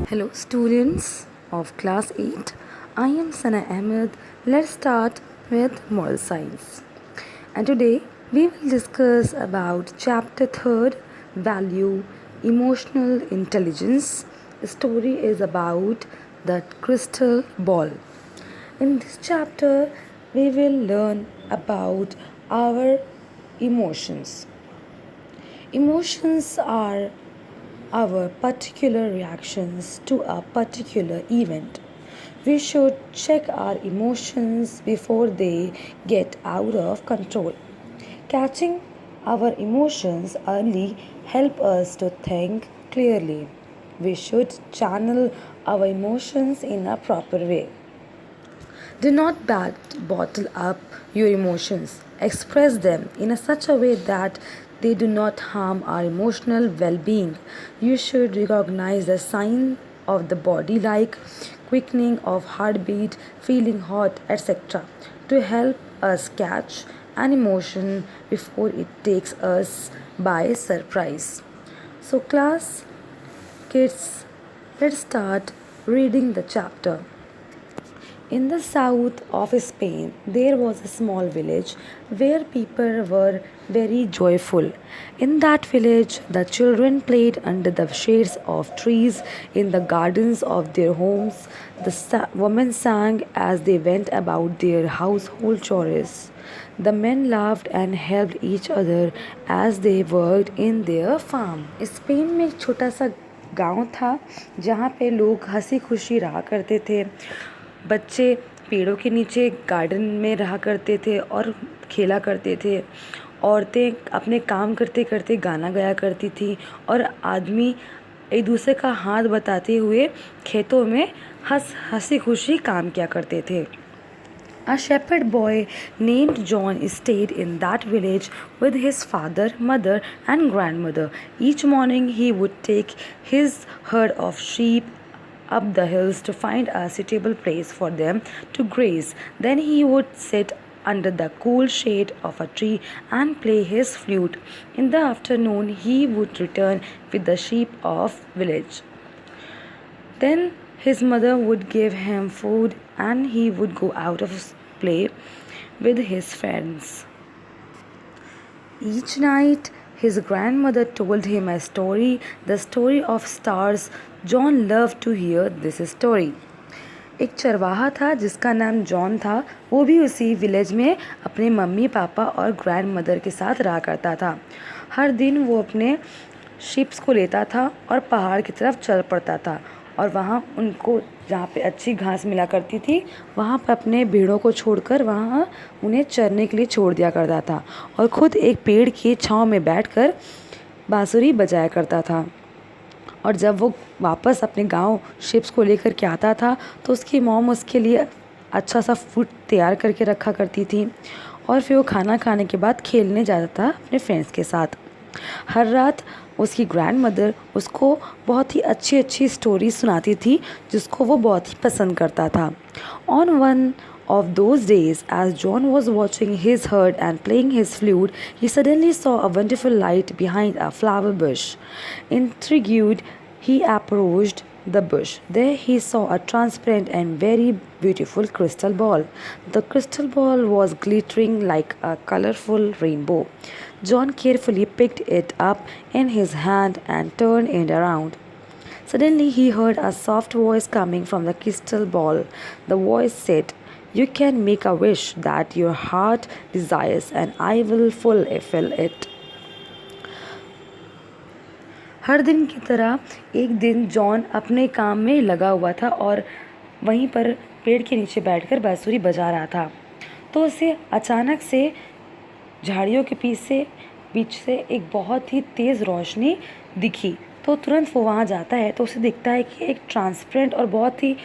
Hello, students of class 8. I am Sana Ahmed. Let's start with moral science. And today we will discuss about chapter 3rd, value emotional intelligence. The story is about the crystal ball. In this chapter we will learn about our emotions. Emotions are our particular reactions to a particular event. We should check our emotions before they get out of control. Catching our emotions early help us to think clearly. We should channel our emotions in a proper way. Do not bottle up your emotions. Express them in such a way that they do not harm our emotional well being. You should recognize the sign of the body like quickening of heartbeat, feeling hot, etc. to help us catch an emotion before it takes us by surprise. So, class kids, let's start reading the chapter. In the south of Spain, there was a small village where people were very joyful. In that village, the children played under the shades of trees in the gardens of their homes. The women sang as they went about their household chores. The men laughed and helped each other as they worked in their farm. Spain में एक छोटा सा गांव था जहाँ पे लोग हंसी खुशी रहा करते थे। बच्चे पेड़ों के नीचे गार्डन में रहा करते थे और खेला करते थे। औरतें अपने काम करते करते गाना गाया करती थी और आदमी एक दूसरे का हाथ बताते हुए खेतों में हंसी खुशी काम किया करते थे। A shepherd boy named John stayed in that village with his father, mother, and grandmother. Each morning he would take his herd of sheep up the hills to find a suitable place for them to graze. Then he would sit under the cool shade of a tree and play his flute. In the afternoon he would return with the sheep of village. Then his mother would give him food and he would go out of play with his friends. Each night his grandmother told him a story, the story of stars. John loved to hear this story. एक चरवाहा था जिसका नाम John था। वो भी उसी village में अपने मम्मी पापा और ग्रैंड मदर के साथ रहा करता था। हर दिन वो अपने शिप्स को लेता था और पहाड़ की तरफ चल पड़ता था और वहाँ उनको जहाँ पे अच्छी घास मिला करती थी वहाँ पर अपने भेड़ों को छोड़कर वहाँ उन्हें चरने के लिए छोड़ दिया करता था और ख़ुद एक पेड़ की छांव में बैठकर बांसुरी बजाया करता था। और जब वो वापस अपने गांव शिप्स को लेकर के आता था तो उसकी मॉम उसके लिए अच्छा सा फूड तैयार करके रखा करती थी और फिर वो खाना खाने के बाद खेलने जाता था अपने फ्रेंड्स के साथ। हर रात उसकी ग्रैंड मदर उसको बहुत ही अच्छी अच्छी स्टोरी सुनाती थी जिसको वो बहुत ही पसंद करता था। On one of those days, as John was watching his herd and playing his flute, he suddenly saw a wonderful light behind a flower bush. Intrigued, he approached the bush. There he saw a transparent and very beautiful crystal ball. The crystal ball was glittering like a colorful rainbow. John carefully picked it up in his hand and turned it around. Suddenly he heard a soft voice coming from the crystal ball. The voice said, "You can make a wish that your heart desires and I will fulfill it." हर दिन की तरह एक दिन John अपने काम में लगा हुआ था और वहीं पर पेड़ के नीचे बैठकर बांसुरी बजा रहा था। तो उसे अचानक से झाड़ियों के बीच से एक बहुत ही तेज़ रोशनी दिखी। तो तुरंत वो वहाँ जाता है तो उसे दिखता है कि एक ट्रांसपेरेंट और बहुत ही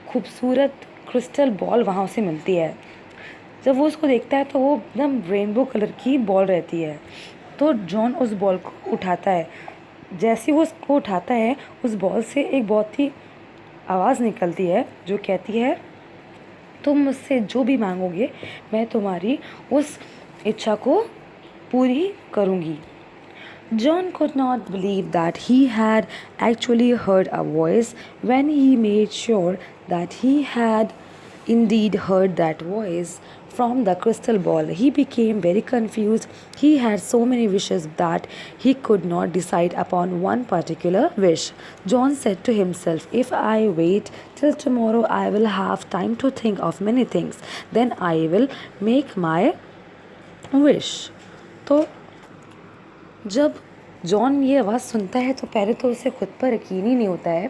खूबसूरत क्रिस्टल बॉल वहाँ उसे मिलती है। जब वो उसको देखता है तो वो एकदम रेनबो कलर की बॉल रहती है। तो जॉन उस बॉल को उठाता है। जैसे वो उसको उठाता है उस बॉल से एक बहुत ही आवाज़ निकलती है जो कहती है, तुम मुझसे जो भी मांगोगे मैं तुम्हारी उस इच्छा को पूरी करूँगी। John could not believe that he had actually heard a voice. When he made sure that he had indeed heard that voice from the crystal ball, he became very confused. He had so many wishes that he could not decide upon one particular wish. John said to himself, "If I wait till tomorrow, I will have time to think of many things. Then I will make my wish." तो जब John ये आवाज़ सुनता है तो पहले तो उसे खुद पर यकीन ही नहीं होता है।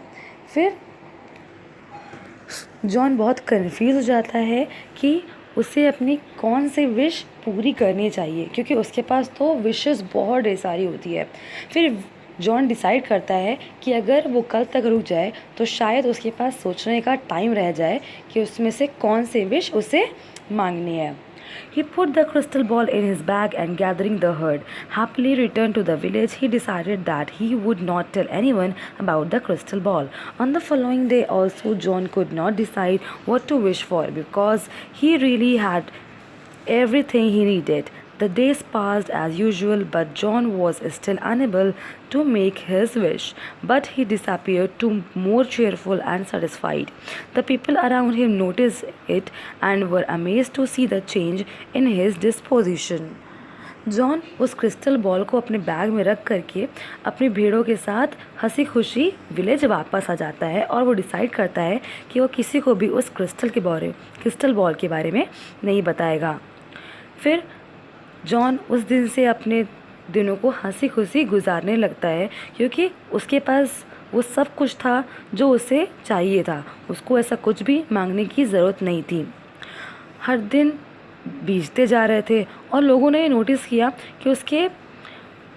फिर जॉन बहुत कन्फ्यूज़ हो जाता है कि उसे अपनी कौन सी विश पूरी करनी चाहिए, क्योंकि उसके पास तो विशेस बहुत ढेर सारी होती है। फिर जॉन डिसाइड करता है कि अगर वो कल तक रुक जाए तो शायद उसके पास सोचने का टाइम रह जाए कि उसमें से कौन सी विश उसे मांगनी है। He put the crystal ball in his bag and gathering the herd, happily returned to the village. He decided that he would not tell anyone about the crystal ball. On the following day also, John could not decide what to wish for because he really had everything he needed. The days passed as usual, but John was still unable to make his wish. But he disappeared to more cheerful and satisfied. The people around him noticed it and were amazed to see the change in his disposition. John उस crystal ball को अपने bag में रख करके अपनी भेड़ों के साथ हंसी खुशी विलेज वापस आ जाता है और वो डिसाइड करता है कि वो किसी को भी उस क्रिस्टल बॉल के बारे में नहीं बताएगा। फिर जॉन उस दिन से अपने दिनों को हंसी खुशी गुजारने लगता है, क्योंकि उसके पास वो सब कुछ था जो उसे चाहिए था। उसको ऐसा कुछ भी मांगने की ज़रूरत नहीं थी। हर दिन बीतते जा रहे थे और लोगों ने नोटिस किया कि उसके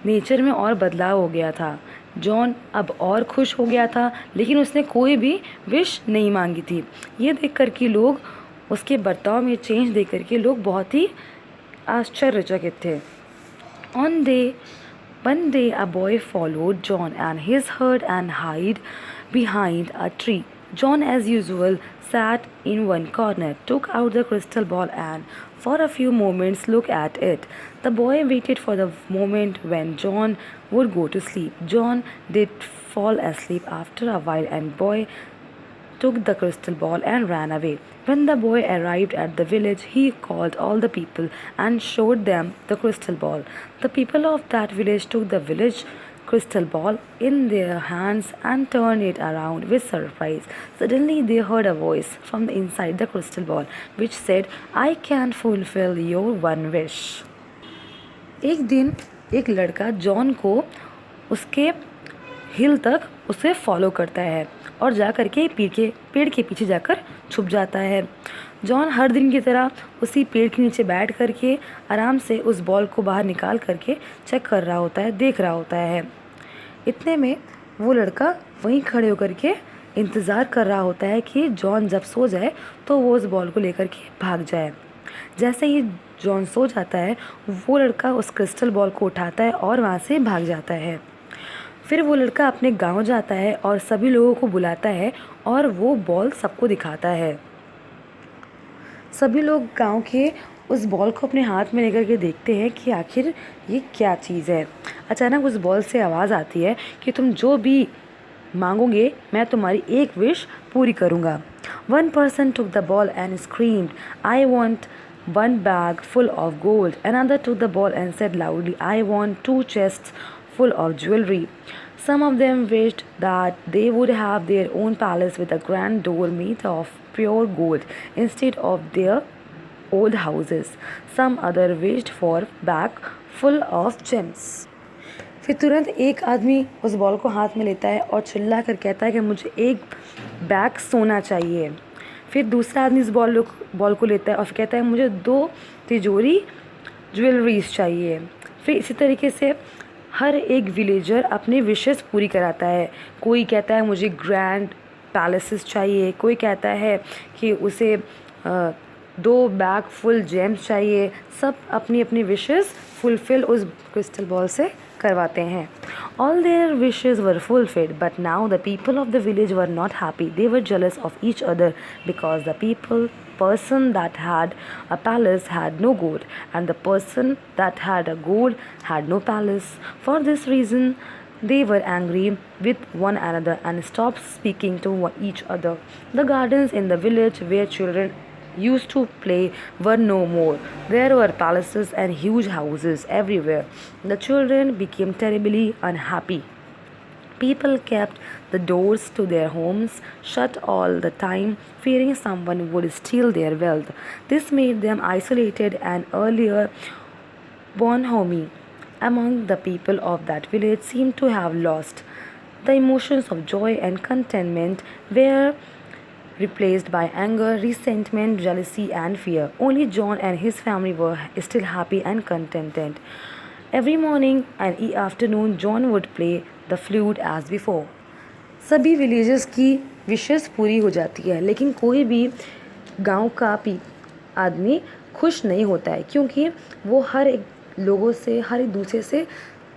नेचर में और बदलाव हो गया था। जॉन अब और खुश हो गया था, लेकिन उसने कोई भी विश नहीं मांगी थी। ये देख कर के लोग उसके बर्ताव में चेंज देख कर के लोग बहुत ही आश्चर्यचकित थे। One day a boy followed John and his herd and hid behind a tree. John, as usual, sat in one corner, took out the crystal ball and for a few moments looked at it. The boy waited for the moment when John would go to sleep. John did fall asleep after a while and boy took the crystal ball and ran away. When the boy arrived at the village, he called all the people and showed them the crystal ball. The people of that village took the village crystal ball in their hands and turned it around with surprise. Suddenly they heard a voice from inside the crystal ball which said, "I can fulfill your one wish." एक दिन एक लड़का John को उसके हिल तक उसे follow करता है और जा कर के पेड़ के पीछे जाकर छुप जाता है। जॉन हर दिन की तरह उसी पेड़ के नीचे बैठ कर के आराम से उस बॉल को बाहर निकाल करके चेक कर रहा होता है, देख रहा होता है। इतने में वो लड़का वहीं खड़े होकर के इंतज़ार कर रहा होता है कि जॉन जब सो जाए तो वो उस बॉल को लेकर के भाग जाए। जैसे ही जॉन सो जाता है, वो लड़का उस क्रिस्टल बॉल को उठाता है और वहाँ से भाग जाता है। फिर वो लड़का अपने गांव जाता है और सभी लोगों को बुलाता है और वो बॉल सबको दिखाता है। सभी लोग गांव के उस बॉल को अपने हाथ में लेकर के देखते हैं कि आखिर ये क्या चीज़ है। अचानक उस बॉल से आवाज़ आती है कि तुम जो भी मांगोगे मैं तुम्हारी एक विश पूरी करूँगा। One person took the ball and screamed, "I want one bag full of gold." Another took the ball and said loudly, "I want 2 chests full of jewelry." Some of them wished that they would have their own palace with a grand door made of pure gold instead of their old houses. Some other wished for bag full of gems. फिर तुरंत एक आदमी उस ball को हाथ में लेता है और चिल्ला कर कहता है कि मुझे एक बैग सोना चाहिए। फिर दूसरा आदमी इस बॉल को लेता है और फिर कहता है मुझे 2 तिजोरी ज्वेलरीज चाहिए। फिर इसी तरीके से हर एक विलेजर अपनी विशेस पूरी कराता है। कोई कहता है मुझे ग्रैंड पैलेसेस चाहिए, कोई कहता है कि उसे 2 बैग फुल जेम्स चाहिए। सब अपनी अपनी विशेस फुलफिल उस क्रिस्टल बॉल से करवाते हैं। All their wishes were fulfilled, but now the people of the village were not happy. They were jealous of each other because the people person that had a palace had no gold, and the person that had a gold had no palace. For this reason, they were angry with one another and stopped speaking to each other. The gardens in the village where children used to play were no more. There were palaces and huge houses everywhere. The children became terribly unhappy. People kept the doors to their homes shut all the time, fearing someone would steal their wealth. This made them isolated and earlier bonhomie among the people of that village seemed to have lost. The emotions of joy and contentment were replaced by anger, resentment, jealousy, and fear. Only John and his family were still happy and contented. Every morning and afternoon, John would play the flute as before. सभी villages की विशेष पूरी हो जाती है, लेकिन कोई भी गांव का आदमी खुश नहीं होता है, क्योंकि वो हर एक लोगों से, हर एक दूसरे से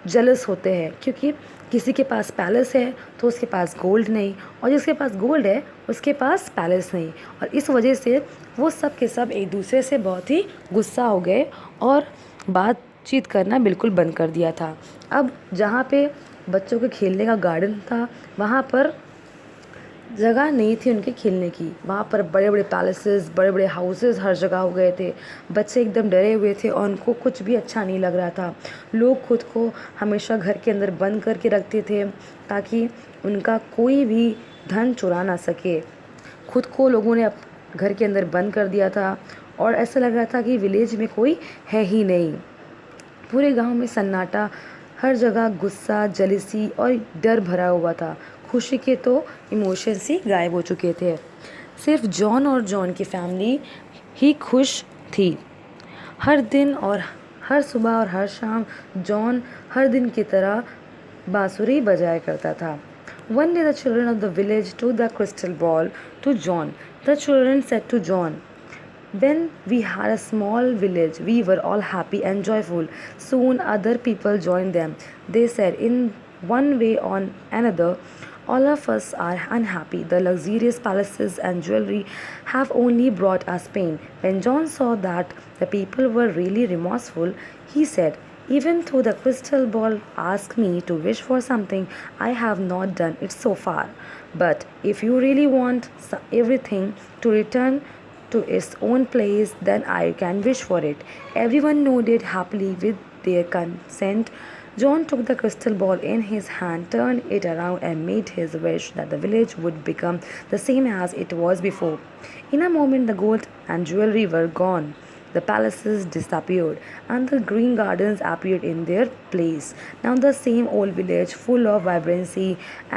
जलस होते हैं, क्योंकि किसी के पास पैलेस है तो उसके पास गोल्ड नहीं, और जिसके पास गोल्ड है उसके पास पैलेस नहीं, और इस वजह से वो सब के सब एक दूसरे से बहुत ही गुस्सा हो गए और बातचीत करना बिल्कुल बंद कर दिया था। अब जहाँ पे बच्चों के खेलने का गार्डन था, वहाँ पर जगह नहीं थी उनके खेलने की। वहाँ पर बड़े बड़े पैलेसेस, बड़े बड़े हाउसेस हर जगह हो गए थे। बच्चे एकदम डरे हुए थे और उनको कुछ भी अच्छा नहीं लग रहा था। लोग खुद को हमेशा घर के अंदर बंद करके रखते थे ताकि उनका कोई भी धन चुरा ना सके। खुद को लोगों ने घर के अंदर बंद कर दिया था और ऐसा लग रहा था कि विलेज में कोई है ही नहीं। पूरे गांव में सन्नाटा, हर जगह गुस्सा, जलिसी और डर भरा हुआ था। खुशी के तो इमोशंस ही गायब हो चुके थे। सिर्फ जॉन और जॉन की फैमिली ही खुश थी। हर दिन और हर सुबह और हर शाम जॉन हर दिन की तरह बांसुरी बजाया करता था। One day the children of the village took the crystal ball to John. The children said to John, "When we had a small village, we were all happy and joyful. Soon other people joined them. They said, in one way or another, all of us are unhappy. The luxurious palaces and jewelry have only brought us pain." When John saw that the people were really remorseful, he said, "Even though the crystal ball asked me to wish for something, I have not done it so far. But if you really want everything to return to its own place, then I can wish for it." Everyone nodded happily with their consent. John took the crystal ball in his hand, turned it around, and made his wish that the village would become the same as it was before. In a moment, the gold and jewelry were gone. The palaces disappeared, and the green gardens appeared in their place. Now the same old village, full of vibrancy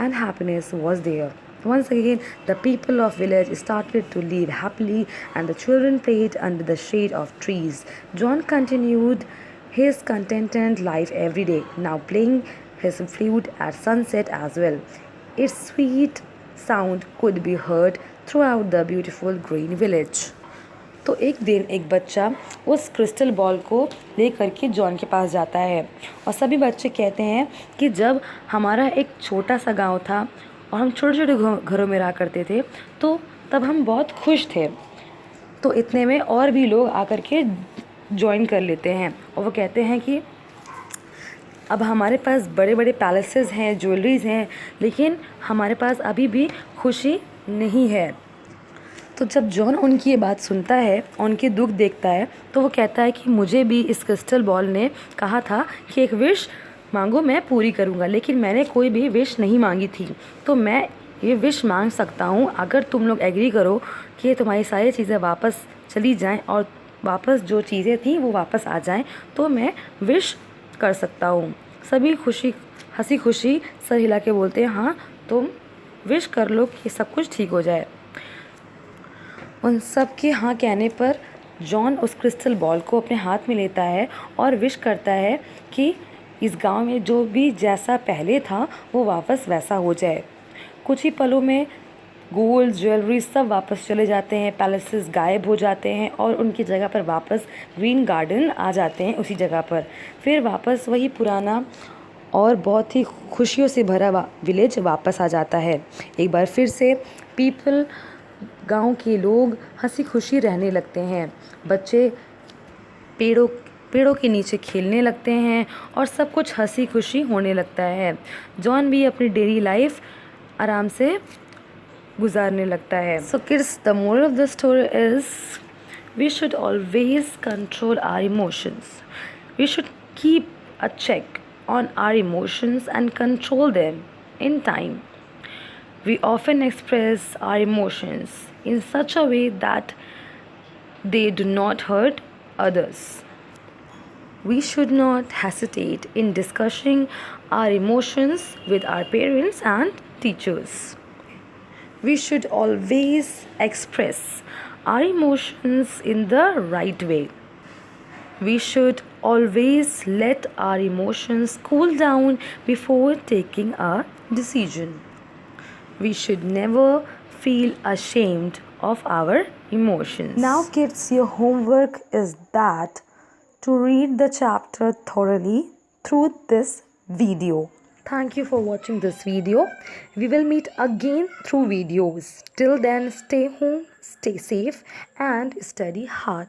and happiness, was there. Once again, the people of village started to live happily, and the children played under the shade of trees. John continued his contented life every day, now playing his flute at sunset as well. Its sweet sound could be heard throughout the beautiful green village. तो एक दिन एक बच्चा उस crystal ball को लेकर के John के पास जाता है, और सभी बच्चे कहते हैं कि जब हमारा एक छोटा सा गांव था और हम छोटे छोटे घरों में रहा करते थे, तो तब हम बहुत खुश थे। तो इतने में और भी लोग आकर के ज्वाइन कर लेते हैं, और वो कहते हैं कि अब हमारे पास बड़े बड़े पैलेसेस हैं, ज्वेलरीज हैं, लेकिन हमारे पास अभी भी खुशी नहीं है। तो जब जॉन उनकी ये बात सुनता है, उनके दुख देखता है, तो वो कहता है कि मुझे भी इस क्रिस्टल बॉल ने कहा था कि एक विश मांगो, मैं पूरी करूँगा, लेकिन मैंने कोई भी विश नहीं मांगी थी। तो मैं ये विश मांग सकता हूँ, अगर तुम लोग एग्री करो कि तुम्हारी सारी चीज़ें वापस चली जाएं और वापस जो चीज़ें थी वो वापस आ जाएं, तो मैं विश कर सकता हूँ। सभी हंसी खुशी सर हिला के बोलते हैं, हाँ तुम विश कर लो कि सब कुछ ठीक हो जाए। उन सब के हाँ कहने पर जॉन उस क्रिस्टल बॉल को अपने हाथ में लेता है और विश करता है कि इस गांव में जो भी जैसा पहले था वो वापस वैसा हो जाए। कुछ ही पलों में गोल्ड, ज्वेलरी सब वापस चले जाते हैं, पैलेसेस गायब हो जाते हैं और उनकी जगह पर वापस ग्रीन गार्डन आ जाते हैं उसी जगह पर। फिर वापस वही पुराना और बहुत ही खुशियों से भरा विलेज वापस आ जाता है। एक बार फिर से पीपल गांव के लोग हंसी खुशी रहने लगते हैं। बच्चे पेड़ों के नीचे खेलने लगते हैं और सब कुछ हंसी खुशी होने लगता है। जॉन भी अपनी डेली लाइफ आराम से गुजारने लगता है। So kids, the moral of the story is we should always control our emotions. We should keep a check on our emotions and control them in time. We often express our emotions in such a way that they do not hurt others. We should not hesitate in discussing our emotions with our parents and teachers. We should always express our emotions in the right way. We should always let our emotions cool down before taking a decision. We should never feel ashamed of our emotions. Now, kids, your homework is that to read the chapter thoroughly through this video. Thank you for watching this video. We will meet again through videos. Till then, stay home, stay safe, and study hard.